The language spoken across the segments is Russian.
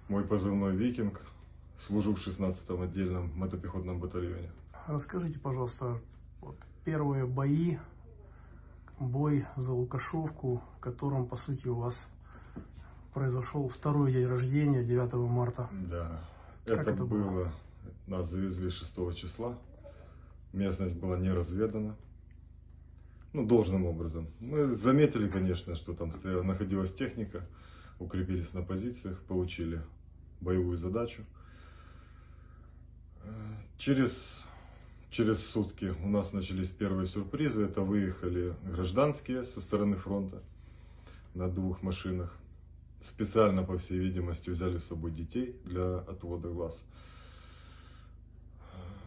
Мой позывной «Викинг». Служу в 16-м отдельном мотопехотном батальоне. Расскажите, пожалуйста, вот первые бои, бой за Лукашовку, в котором, по сути, у вас произошел второй день рождения, 9 марта. Да, Как это было? Нас завезли 6 числа. Местность была не разведана. Должным образом. Мы заметили, конечно, что там находилась техника, укрепились на позициях, получили боевую задачу. Через сутки у нас начались первые сюрпризы. Это выехали гражданские со стороны фронта на 2 машинах. Специально, по всей видимости, взяли с собой детей для отвода глаз.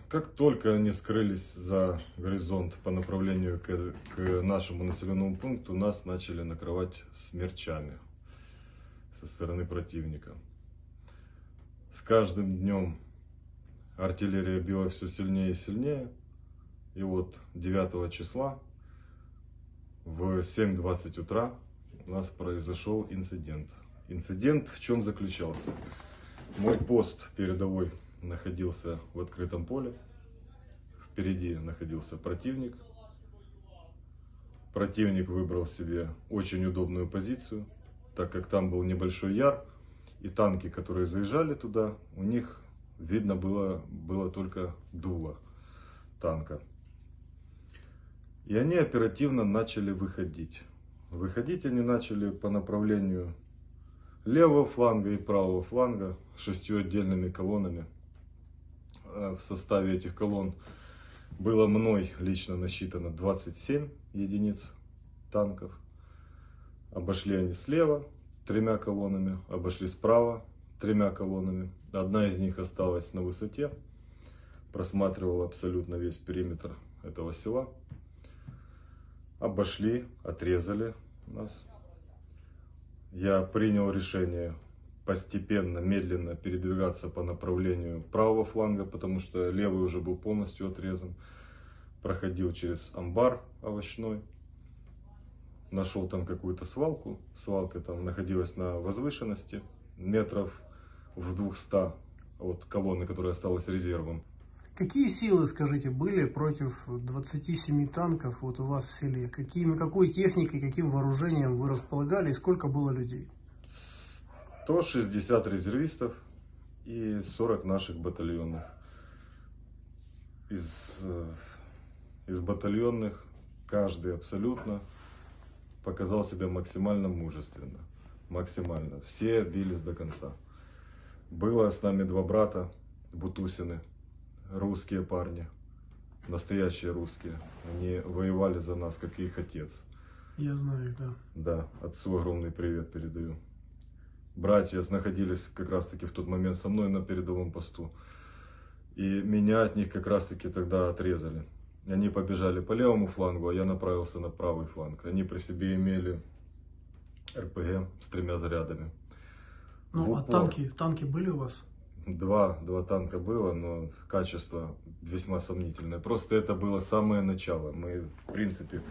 Как только они скрылись за горизонт по направлению к нашему населенному пункту, нас начали накрывать смерчами со стороны противника. С каждым днем артиллерия била все сильнее и сильнее. И вот 9 числа в 7:20 утра у нас произошел инцидент. Инцидент в чем заключался? Мой пост передовой находился в открытом поле. Впереди находился противник. Противник выбрал себе очень удобную позицию, так как там был небольшой яр. И танки, которые заезжали туда, у них видно было только дуло танка. И они оперативно начали выходить. Выходить они начали по направлению левого фланга и правого фланга 6 отдельными колоннами. В составе этих колонн было мной лично насчитано 27 единиц танков. Обошли они слева 3 колоннами, обошли справа 3 колоннами. Одна из них осталась на высоте, просматривала абсолютно весь периметр этого села. Обошли, отрезали нас. Я принял решение постепенно, медленно передвигаться по направлению правого фланга, потому что левый уже был полностью отрезан. Проходил через амбар овощной. Нашел там какую-то свалку. Свалка там находилась на возвышенности, метров в 200 от колонны, которая осталась резервом. Какие силы, скажите, были против 27 танков вот у вас в селе? Какой техникой, каким вооружением вы располагали и сколько было людей? 160 резервистов и 40 наших батальонных. Из батальонных каждый абсолютно показал себя максимально мужественно. Максимально. Все бились до конца. Было с нами 2 брата Бутусины. Русские парни. Настоящие русские. Они воевали за нас, как и их отец. Я знаю их, да. Да, отцу огромный привет передаю. Братья находились как раз таки в тот момент со мной на передовом посту. И меня от них как раз таки тогда отрезали. Они побежали по левому флангу, а я направился на правый фланг. Они при себе имели РПГ с 3 зарядами. Ну, а танки были у вас? 2 танка было, но качество весьма сомнительное. Просто это было самое начало. Мы, в принципе,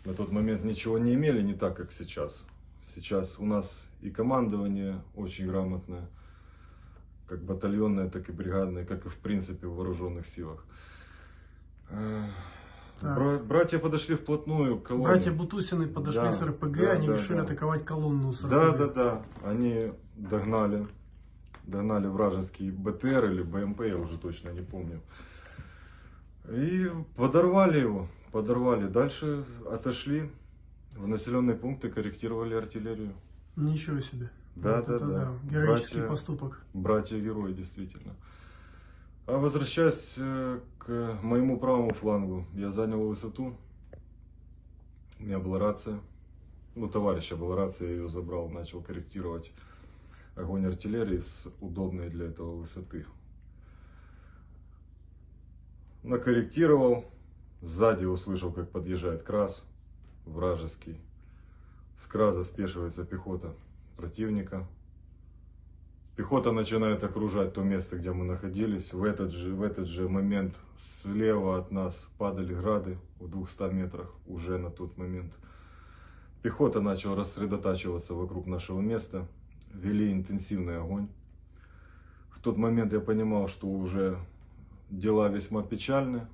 на тот момент ничего не имели, не так, как сейчас. Сейчас у нас и командование очень грамотное, как батальонное, так и бригадное, как и в принципе в вооруженных силах. Братья подошли вплотную к колонне. Братья Бутусины подошли с РПГ, они решили атаковать колонну с РПГ. Да. Они догнали вражеский БТР или БМП, я уже точно не помню. И подорвали его. Дальше отошли в населенные пункты, корректировали артиллерию. Ничего себе. Да. Героический поступок. Братья-герои, действительно. А возвращаясь к моему правому флангу, я занял высоту. У меня была рация. У товарища была рация, я ее забрал, начал корректировать огонь артиллерии с удобной для этого высоты. Накорректировал. Сзади услышал, как подъезжает КРАС вражеский. С КРАСа спешивается пехота противника. Пехота начинает окружать то место, где мы находились. В этот же момент слева от нас падали грады в 200 метрах уже на тот момент. Пехота начала рассредотачиваться вокруг нашего места. Вели интенсивный огонь В тот момент я понимал, что уже дела весьма печальны.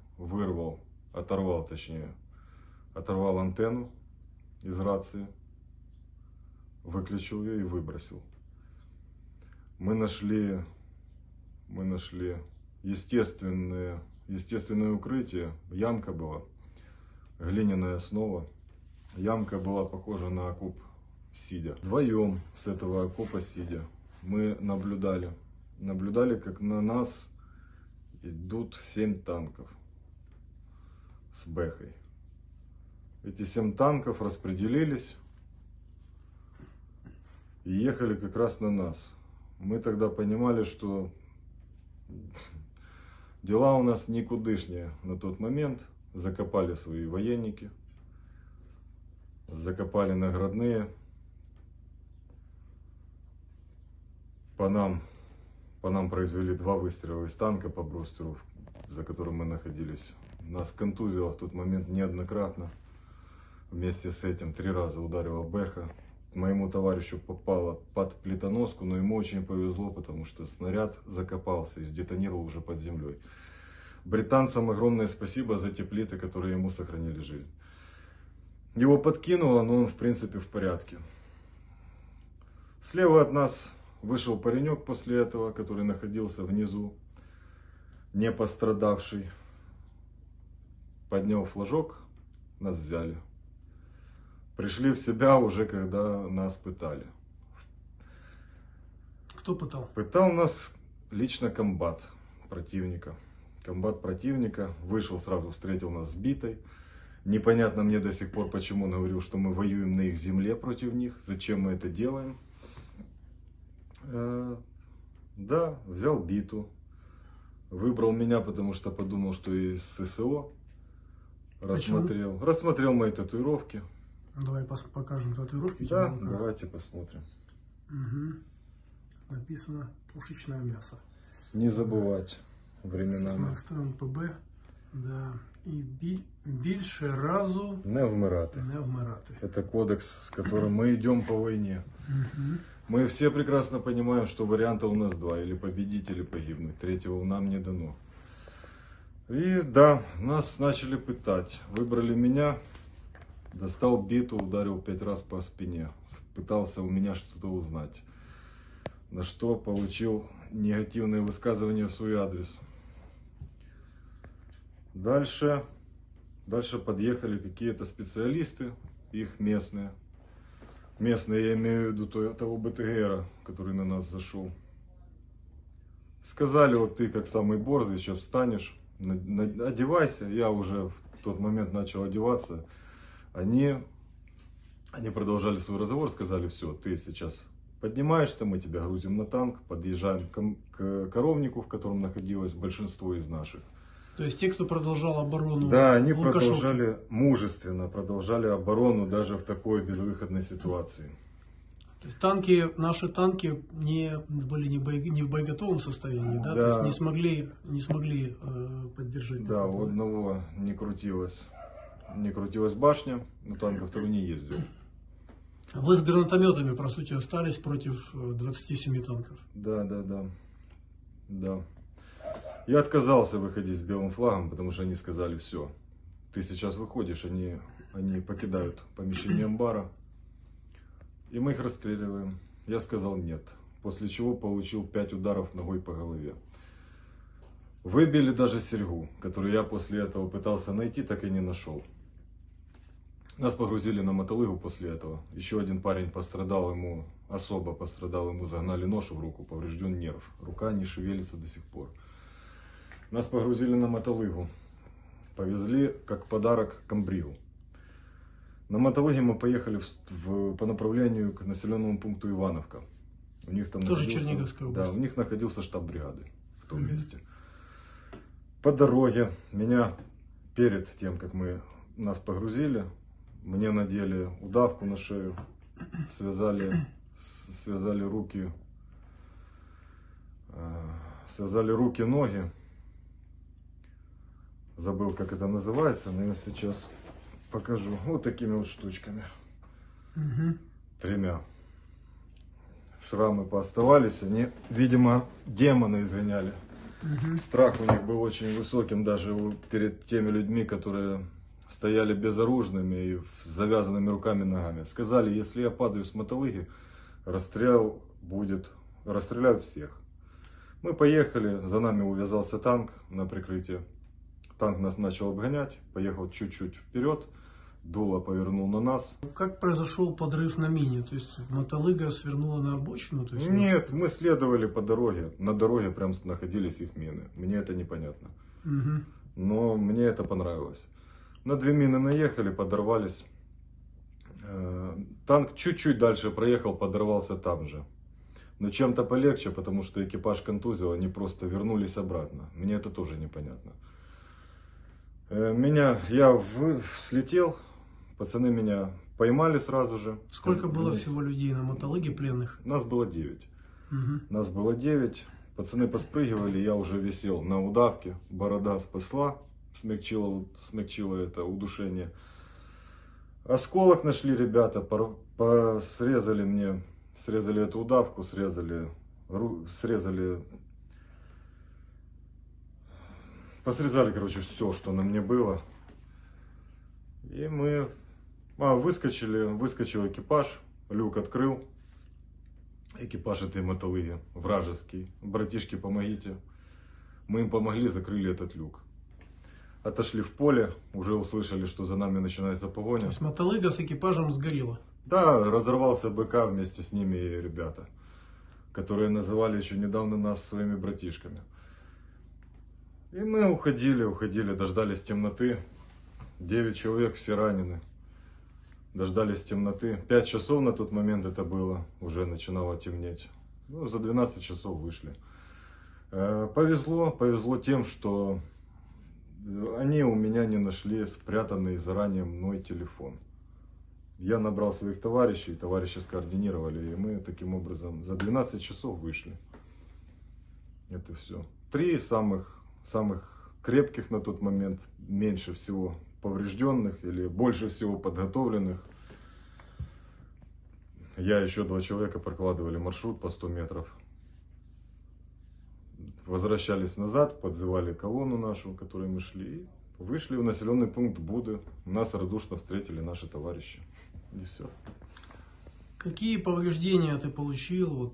Оторвал антенну из рации, выключил ее и выбросил. Мы нашли естественное укрытие. Ямка была, глиняная основа. Ямка была похожа на окоп сидя. Вдвоем с этого окопа сидя мы наблюдали, как на нас идут 7 танков с бэхой. Эти 7 танков распределились и ехали как раз на нас. Мы тогда понимали, что дела у нас никудышние на тот момент. Закопали свои военники, закопали наградные. По нам произвели 2 выстрела из танка по брустеру, за которым мы находились. Нас контузило в тот момент неоднократно. Вместе с этим 3 раза ударила бэха. Моему товарищу попало под плитоноску, но ему очень повезло, потому что снаряд закопался и сдетонировал уже под землей. Британцам огромное спасибо за те плиты, которые ему сохранили жизнь. Его подкинуло, но он в принципе в порядке. Слева от нас вышел паренек после этого, который находился внизу, не пострадавший. Поднял флажок, нас взяли. Пришли в себя уже, когда нас пытали. Кто пытал? Пытал нас лично комбат противника. Комбат противника вышел, сразу встретил нас сбитой. Непонятно мне до сих пор, почему он говорил, что мы воюем на их земле против них. Зачем мы это делаем? Да, взял биту. Выбрал меня, потому что подумал, что из ССО. Рассмотрел мои татуировки. Давай покажем татуировки. Да, давайте посмотрим. Угу. Написано «Пушечное мясо». Не забывать времена. 16 МПБ. Да. И більше разу не вмирати. Это кодекс, с которым мы идем по войне. Угу. Мы все прекрасно понимаем, что варианта у нас 2. Или победить, или погибнуть. 3-го нам не дано. И да, нас начали пытать. Выбрали меня. Достал биту, ударил 5 раз по спине. Пытался у меня что-то узнать. На что получил негативные высказывания в свой адрес. Дальше подъехали какие-то специалисты, их местные. Местные, я имею в виду того БТГРа, который на нас зашел. Сказали, вот ты как самый борзый, сейчас встанешь, одевайся. Я уже в тот момент начал одеваться. Они продолжали свой разговор, сказали, все, ты сейчас поднимаешься, мы тебя грузим на танк, подъезжаем к коровнику, в котором находилось большинство из наших. То есть те, кто продолжал оборону. Да, они мужественно продолжали оборону даже в такой безвыходной ситуации. То есть наши танки были не в боеготовом состоянии, да? Да. То есть не смогли поддержать. Да, у одного не крутилась башня, но танк второй не ездил. Вы с гранатометами, по сути, остались против 27 танков. Да. Я отказался выходить с белым флагом, потому что они сказали, все, ты сейчас выходишь, они покидают помещение амбара, и мы их расстреливаем. Я сказал нет, после чего получил 5 ударов ногой по голове. Выбили даже серьгу, которую я после этого пытался найти, так и не нашел. Нас погрузили на мотолыгу после этого. Еще один парень пострадал, особо пострадал, ему загнали нож в руку, поврежден нерв. Рука не шевелится до сих пор. Нас погрузили на мотолыгу. Повезли как подарок к Амбригу. На мотолыге мы поехали по направлению к населенному пункту Ивановка. У них там тоже Черниговская область. Да, у них находился штаб бригады в том месте. По дороге перед тем, как нас погрузили, мне надели удавку на шею, связали руки, ноги. Забыл, как это называется, но я сейчас покажу. Вот такими вот штучками. 3. шрамы пооставались. Они, видимо, демоны изгоняли. Страх у них был очень высоким даже перед теми людьми, которые стояли безоружными и с завязанными руками и ногами. Сказали, если я падаю с мотолыги, расстрел будет, расстреляют всех. Мы поехали, за нами увязался танк на прикрытие. Танк нас начал обгонять, поехал чуть-чуть вперед, дуло повернул на нас. Как произошел подрыв на мине? То есть мотолыга свернула на обочину? То есть Нет, мы следовали по дороге, на дороге прям находились их мины. Мне это непонятно. Но мне это понравилось. На 2 мины наехали, подорвались. Танк чуть-чуть дальше проехал, подорвался там же. Но чем-то полегче, потому что экипаж контузил, они просто вернулись обратно. Мне это тоже непонятно. Я слетел, пацаны меня поймали сразу же. Сколько было всего людей на мотолыге пленных? Нас было 9. Нас было 9. Пацаны поспрыгивали, я уже висел на удавке. Борода спасла, смягчила это удушение. Осколок нашли ребята, срезали эту удавку, посрезали, короче, все, что на мне было. И мы выскочил экипаж, люк открыл. Экипаж этой мотолыги, вражеский. Братишки, помогите. Мы им помогли, закрыли этот люк. Отошли в поле, уже услышали, что за нами начинается погоня. То есть мотолыга с экипажем сгорела? Да, разорвался БК, вместе с ними и ребята, которые называли еще недавно нас своими братишками. И мы уходили, дождались темноты. 9 человек, все ранены. Дождались темноты. 5 часов на тот момент это было, уже начинало темнеть. Ну, за 12 часов вышли. Повезло тем, что они у меня не нашли спрятанный заранее мной телефон. Я набрал своих товарищей, товарищи скоординировали, и мы таким образом за 12 часов вышли. Это все. 3 самых крепких на тот момент, меньше всего поврежденных или больше всего подготовленных. Я еще 2 человека прокладывали маршрут по 100 метров. Возвращались назад, подзывали колонну нашу, которой мы шли. Вышли в населенный пункт Буды. Нас радушно встретили наши товарищи. И все. Какие повреждения ты получил? Вот,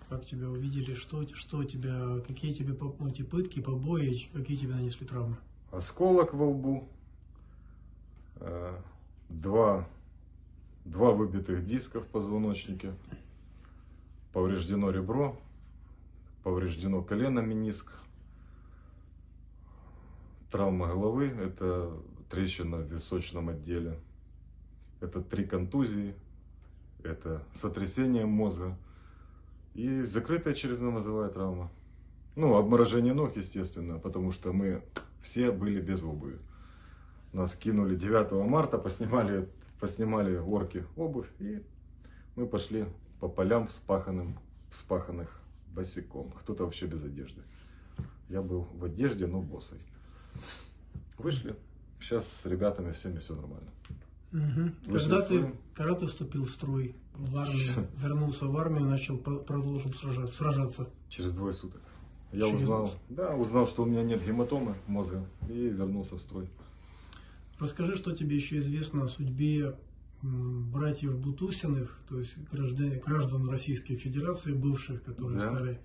как тебя увидели? Какие тебе эти пытки, побои? Какие тебе нанесли травмы? Осколок во лбу. 2 выбитых диска в позвоночнике. Повреждено ребро. Повреждено колено, мениск. Травма головы, это трещина в височном отделе. Это 3 контузии, это сотрясение мозга и закрытая черепно-мозговая травма. Ну, обморожение ног, естественно, потому что мы все были без обуви. Нас кинули 9 марта, поснимали орки обувь, и мы пошли по полям вспаханных босиком. Кто-то вообще без одежды. Я был в одежде, но босой. Вышли. Сейчас с ребятами всеми все нормально. Когда ты вступил в строй, в армию, вернулся в армию, продолжил сражаться? Через 2 суток. Я узнал, что у меня нет гематомы мозга, и вернулся в строй. Расскажи, что тебе еще известно о судьбе братьев Бутусиных, то есть граждан Российской Федерации, бывших, которые стали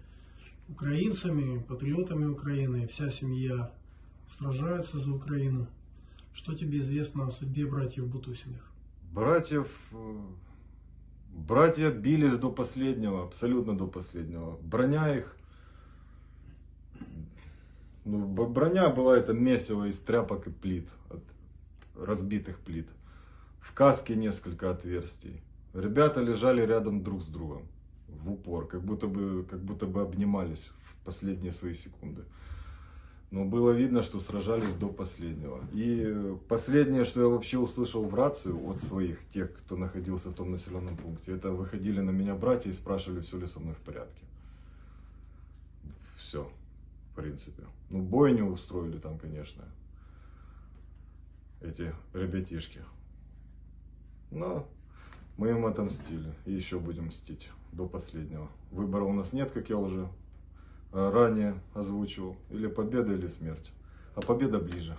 украинцами, патриотами Украины, вся семья сражается за Украину. Что тебе известно о судьбе братьев Бутусиных? Братья бились до последнего, абсолютно до последнего. Броня их, броня была это месиво из тряпок и плит, от разбитых плит. В каске несколько отверстий. Ребята лежали рядом друг с другом, в упор, как будто бы обнимались в последние свои секунды. Но было видно, что сражались до последнего. И последнее, что я вообще услышал в рацию от своих, тех, кто находился в том населенном пункте, это выходили на меня братья и спрашивали, все ли со мной в порядке. Все, в принципе. Ну, бойню устроили там, конечно, эти ребятишки. Но мы им отомстили и еще будем мстить. до последнего. Выбора у нас нет, как я уже ранее озвучивал. Или победа, или смерть. А победа ближе.